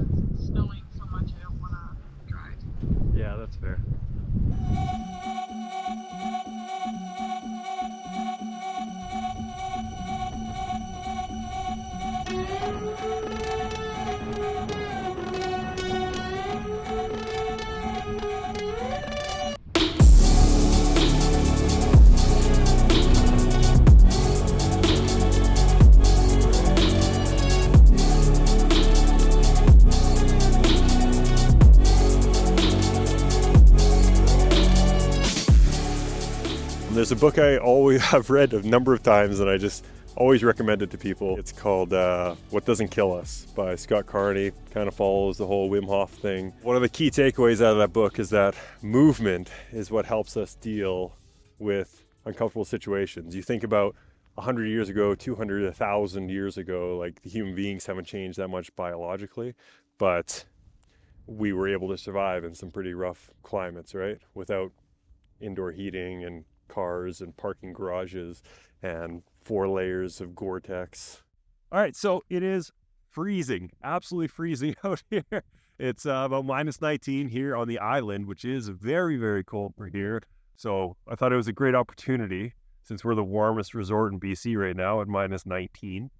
since it's snowing so much, I don't want to drive. Yeah, that's fair. There's a book I always have read a number of times and I just always recommend it to people. It's called What Doesn't Kill Us by Scott Carney. Kind of follows the whole Wim Hof thing. One of the key takeaways out of that book is that movement is what helps us deal with uncomfortable situations. You think about 100 years ago, 200, 1,000 years ago, like the human beings haven't changed that much biologically, but we were able to survive in some pretty rough climates, right? Without indoor heating and cars and parking garages and 4 layers of Gore-Tex. All right, so it is freezing, absolutely freezing out here. It's about -19 here on the island, which is very, very cold for here. So I thought it was a great opportunity, since we're the warmest resort in BC right now at -19,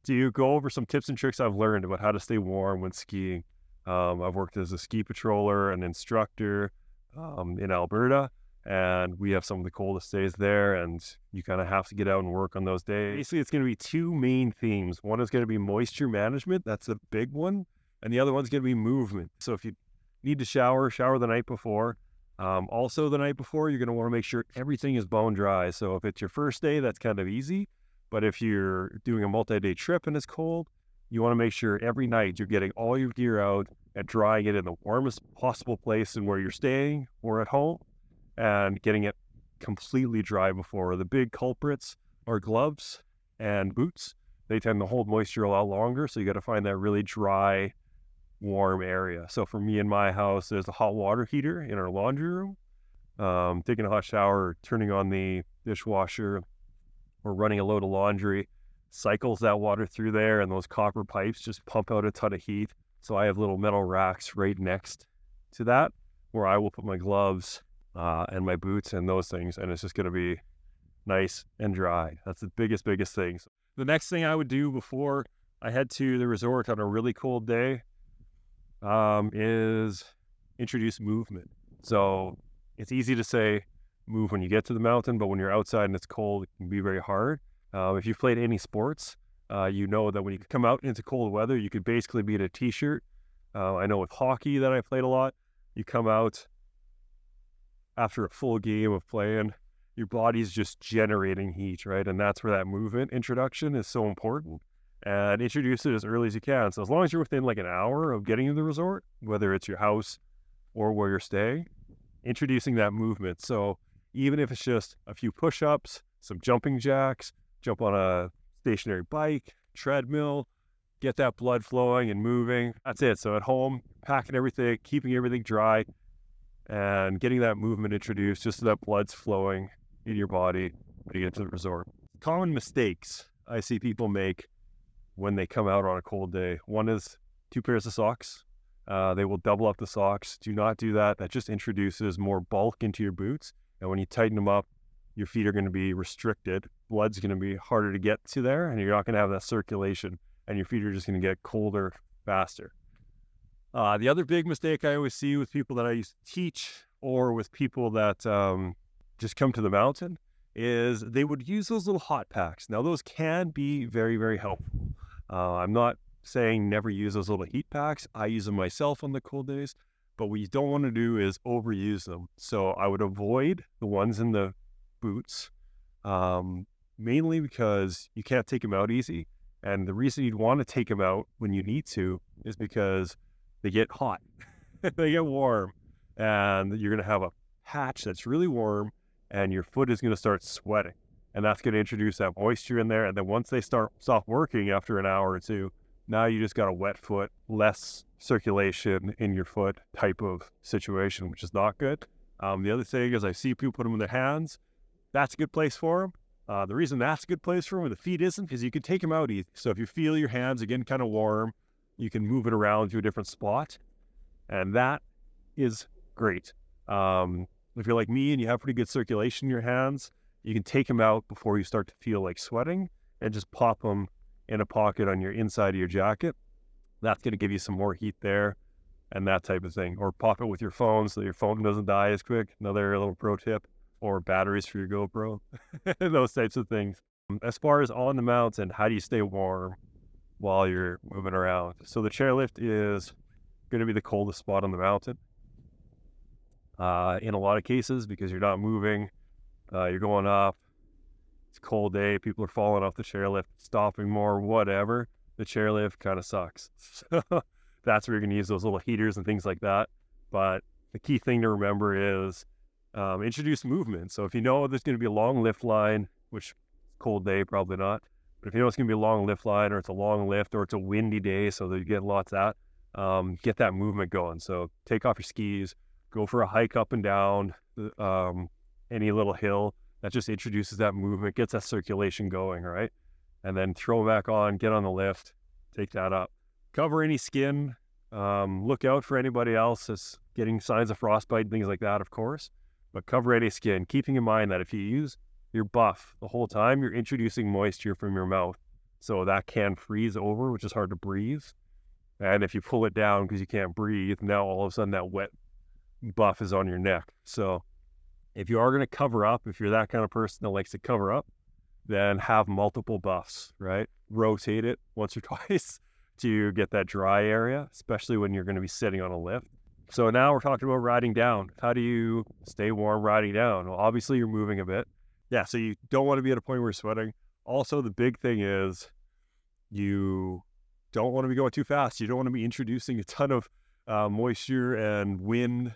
to go over some tips and tricks I've learned about how to stay warm when skiing. I've worked as a ski patroller and instructor in Alberta, and we have some of the coldest days there, and you kind of have to get out and work on those days. Basically, it's going to be 2 main themes. One is going to be moisture management. That's a big one. And the other one's going to be movement. So if you need to shower the night before. Also the night before, you're going to want to make sure everything is bone dry. So if it's your first day, that's kind of easy. But if you're doing a multi-day trip and it's cold, you want to make sure every night you're getting all your gear out and drying it in the warmest possible place in where you're staying or at home, and getting it completely dry before. The big culprits are gloves and boots. They tend to hold moisture a lot longer, so you got to find that really dry, warm area. So for me in my house, there's a hot water heater in our laundry room. Taking a hot shower, turning on the dishwasher, or running a load of laundry cycles that water through there, and those copper pipes just pump out a ton of heat. So I have little metal racks right next to that where I will put my gloves and my boots and those things, and it's just going to be nice and dry. That's the biggest thing. So the next thing I would do before I head to the resort on a really cold day is introduce movement. So it's easy to say move when you get to the mountain, but when you're outside and it's cold, it can be very hard. If you've played any sports, you know that when you come out into cold weather, you could basically be in a t-shirt. I know with hockey that I played a lot, you come out after a full game of playing, your body's just generating heat, right? And that's where that movement introduction is so important. And introduce it as early as you can. So as long as you're within like an hour of getting to the resort, whether it's your house or where you're staying, introducing that movement. So even if it's just a few push-ups, some jumping jacks, jump on a stationary bike, treadmill, get that blood flowing and moving. That's it. So at home, packing everything, keeping everything dry, and getting that movement introduced just so that blood's flowing in your body when you get to the resort. Common mistakes I see people make when they come out on a cold day. One is 2 pairs of socks. They will double up the socks. Do not do that. That just introduces more bulk into your boots. And when you tighten them up, your feet are going to be restricted. Blood's going to be harder to get to there, and you're not going to have that circulation, and your feet are just going to get colder faster. The other big mistake I always see with people that I used to teach, or with people that just come to the mountain, is they would use those little hot packs. Now, those can be very, very helpful. I'm not saying never use those little heat packs. I use them myself on the cold days, but what you don't want to do is overuse them. So I would avoid the ones in the boots, mainly because you can't take them out easy. And the reason you'd want to take them out when you need to is because they get hot, they get warm, and you're going to have a patch that's really warm, and your foot is going to start sweating. And that's going to introduce that moisture in there. And then once they stop working after an hour or two, now you just got a wet foot, less circulation in your foot type of situation, which is not good. The other thing is I see people put them in their hands. That's a good place for them. The reason that's a good place for them, and the feet isn't, is you can take them out easy. So if you feel your hands are getting kind of warm, you can move it around to a different spot. And that is great. If you're like me and you have pretty good circulation in your hands, you can take them out before you start to feel like sweating and just pop them in a pocket on your inside of your jacket. That's going to give you some more heat there and that type of thing. Or pop it with your phone so your phone doesn't die as quick. Another little pro tip. Or batteries for your GoPro. Those types of things. As far as on the mountain, how do you stay warm while you're moving around? So the chairlift is going to be the coldest spot on the mountain. In a lot of cases, because you're not moving, you're going up, it's a cold day, people are falling off the chairlift, stopping more, whatever, the chairlift kind of sucks. So that's where you're going to use those little heaters and things like that. But the key thing to remember is introduce movement. So if you know there's going to be a long lift line, which cold day, probably not, but if you know it's going to be a long lift line, or it's a long lift, or it's a windy day, so that you get lots of that, get that movement going. So take off your skis, go for a hike up and down any little hill. That just introduces that movement, gets that circulation going, right? And then throw back on, get on the lift, take that up. Cover any skin. Look out for anybody else that's getting signs of frostbite and things like that, of course. But cover any skin, keeping in mind that if you use your buff the whole time, you're introducing moisture from your mouth. So that can freeze over, which is hard to breathe. And if you pull it down because you can't breathe, now all of a sudden that wet buff is on your neck. So if you are going to cover up, if you're that kind of person that likes to cover up, then have multiple buffs, right? Rotate it once or twice to get that dry area, especially when you're going to be sitting on a lift. So now we're talking about riding down. How do you stay warm riding down? Well, obviously you're moving a bit. Yeah, so you don't want to be at a point where you're sweating. Also, the big thing is you don't want to be going too fast. You don't want to be introducing a ton of moisture and wind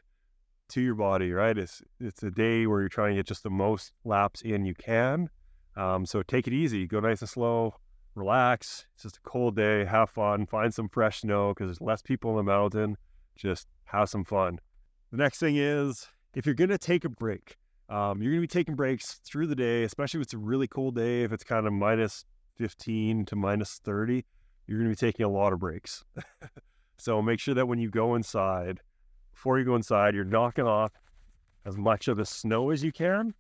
to your body, right? It's a day where you're trying to get just the most laps in you can. So take it easy, go nice and slow, relax. It's just a cold day, have fun, find some fresh snow because there's less people on the mountain. Just have some fun. The next thing is, if you're going to take a break, you're going to be taking breaks through the day, especially if it's a really cold day. If it's kind of minus 15 to minus 30, you're going to be taking a lot of breaks. So make sure that when you go inside, before you go inside, you're knocking off as much of the snow as you can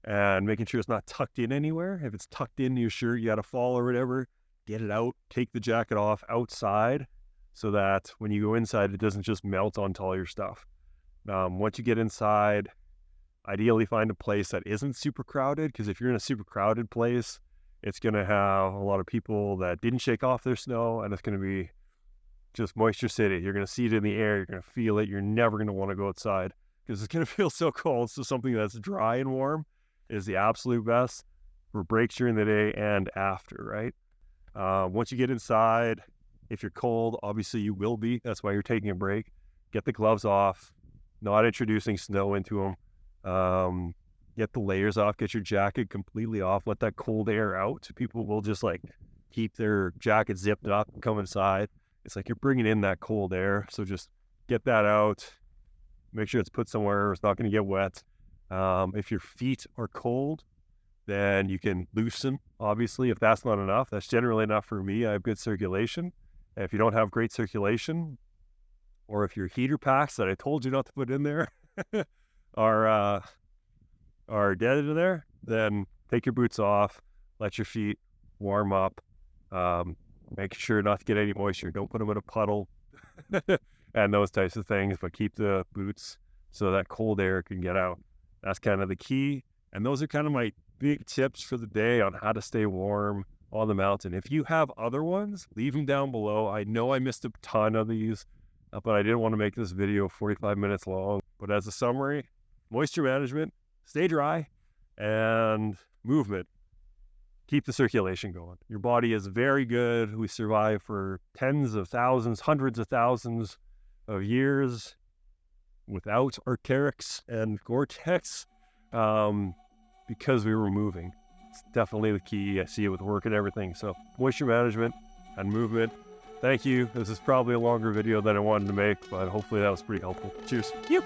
and making sure it's not tucked in anywhere. If it's tucked into your shirt, you got to fall or whatever, get it out, take the jacket off outside so that when you go inside, it doesn't just melt onto all your stuff. Once you get inside, ideally find a place that isn't super crowded, because if you're in a super crowded place, it's going to have a lot of people that didn't shake off their snow, and it's going to be just moisture city. You're going to see it in the air. You're going to feel it. You're never going to want to go outside because it's going to feel so cold. So something that's dry and warm is the absolute best for breaks during the day and after, right? Once you get inside, if you're cold, obviously you will be. That's why you're taking a break. Get the gloves off, not introducing snow into them. Get the layers off, get your jacket completely off, let that cold air out. People will just like keep their jacket zipped up and come inside. It's like you're bringing in that cold air. So just get that out. Make sure it's put somewhere it's not going to get wet. If your feet are cold, then you can loosen, obviously. If that's not enough, that's generally enough for me. I have good circulation. And if you don't have great circulation, or if your heater packs that I told you not to put in there are dead in there, then take your boots off, let your feet warm up, make sure not to get any moisture. Don't put them in a puddle and those types of things, but keep the boots so that cold air can get out. That's kind of the key. And those are kind of my big tips for the day on how to stay warm on the mountain. If you have other ones, leave them down below. I know I missed a ton of these, but I didn't want to make this video 45 minutes long. But as a summary, moisture management, stay dry, and movement. Keep the circulation going. Your body is very good. We survive for tens of thousands, hundreds of thousands of years without Arcteryx and Gore-Tex because we were moving. It's definitely the key. I see it with work and everything. So moisture management and movement. Thank you. This is probably a longer video than I wanted to make, but hopefully that was pretty helpful. Cheers. Yep.